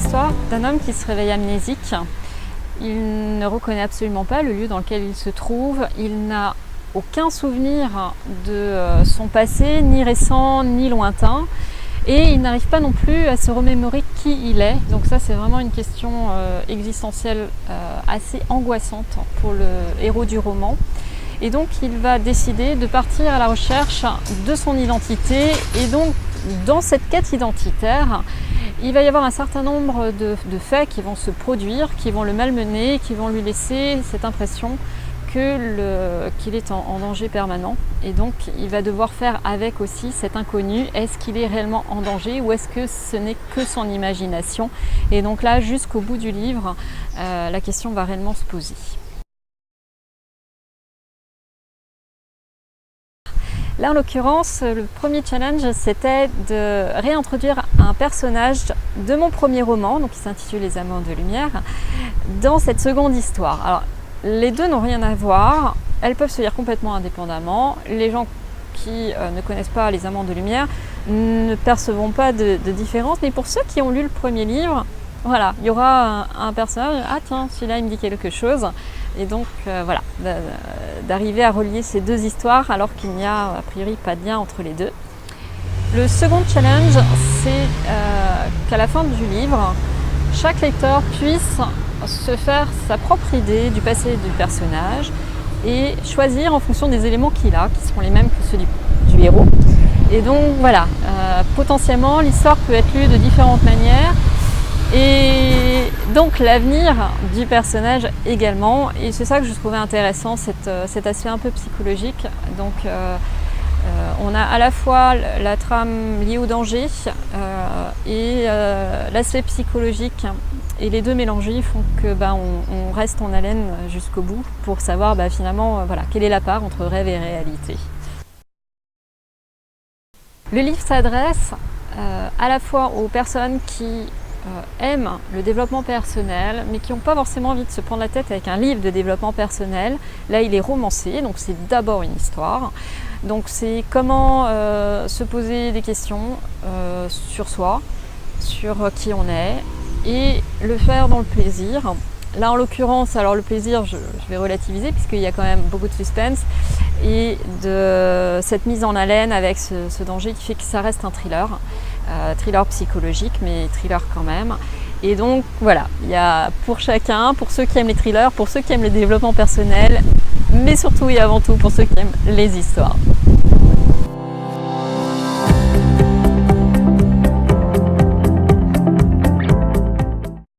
l'histoire d'un homme qui se réveille amnésique. Il ne reconnaît absolument pas le lieu dans lequel il se trouve. Il n'a aucun souvenir de son passé, ni récent, ni lointain. Et il n'arrive pas non plus à se remémorer qui il est. Donc ça, c'est vraiment une question existentielle assez angoissante pour le héros du roman. Et donc, il va décider de partir à la recherche de son identité. Et donc, dans cette quête identitaire, il va y avoir un certain nombre de faits qui vont se produire, qui vont le malmener, qui vont lui laisser cette impression qu'il est en danger permanent. Et donc, il va devoir faire avec aussi cet inconnu. Est-ce qu'il est réellement en danger ou est-ce que ce n'est que son imagination? Et donc là, jusqu'au bout du livre, la question va réellement se poser. Là, en l'occurrence, le premier challenge, c'était de réintroduire un personnage de mon premier roman, donc qui s'intitule Les Amants de Lumière, dans cette seconde histoire. Alors, les deux n'ont rien à voir, elles peuvent se lire complètement indépendamment. Les gens qui ne connaissent pas Les Amants de Lumière ne percevront pas de différence, mais pour ceux qui ont lu le premier livre, voilà, il y aura un personnage, ah tiens, celui-là il me dit quelque chose. Et donc voilà, d'arriver à relier ces deux histoires alors qu'il n'y a a priori pas de lien entre les deux. Le second challenge, c'est qu'à la fin du livre, chaque lecteur puisse se faire sa propre idée du passé du personnage et choisir en fonction des éléments qu'il a, qui seront les mêmes que ceux du héros. Et donc voilà, potentiellement l'histoire peut être lue de différentes manières. Et donc l'avenir du personnage également, et c'est ça que je trouvais intéressant, cet aspect un peu psychologique. Donc on a à la fois la trame liée au danger et l'aspect psychologique, et les deux mélangés font que on reste en haleine jusqu'au bout pour savoir finalement voilà, quelle est la part entre rêve et réalité. Le livre s'adresse à la fois aux personnes qui aiment le développement personnel, mais qui n'ont pas forcément envie de se prendre la tête avec un livre de développement personnel. Là, il est romancé, donc c'est d'abord une histoire. Donc c'est comment se poser des questions sur soi, sur qui on est, et le faire dans le plaisir. Là, en l'occurrence, alors le plaisir, je vais relativiser puisqu'il y a quand même beaucoup de suspense et de cette mise en haleine avec ce danger qui fait que ça reste un thriller. Thriller psychologique, mais thriller quand même. Et donc voilà, il y a pour chacun, pour ceux qui aiment les thrillers, pour ceux qui aiment le développement personnel, mais surtout et avant tout pour ceux qui aiment les histoires.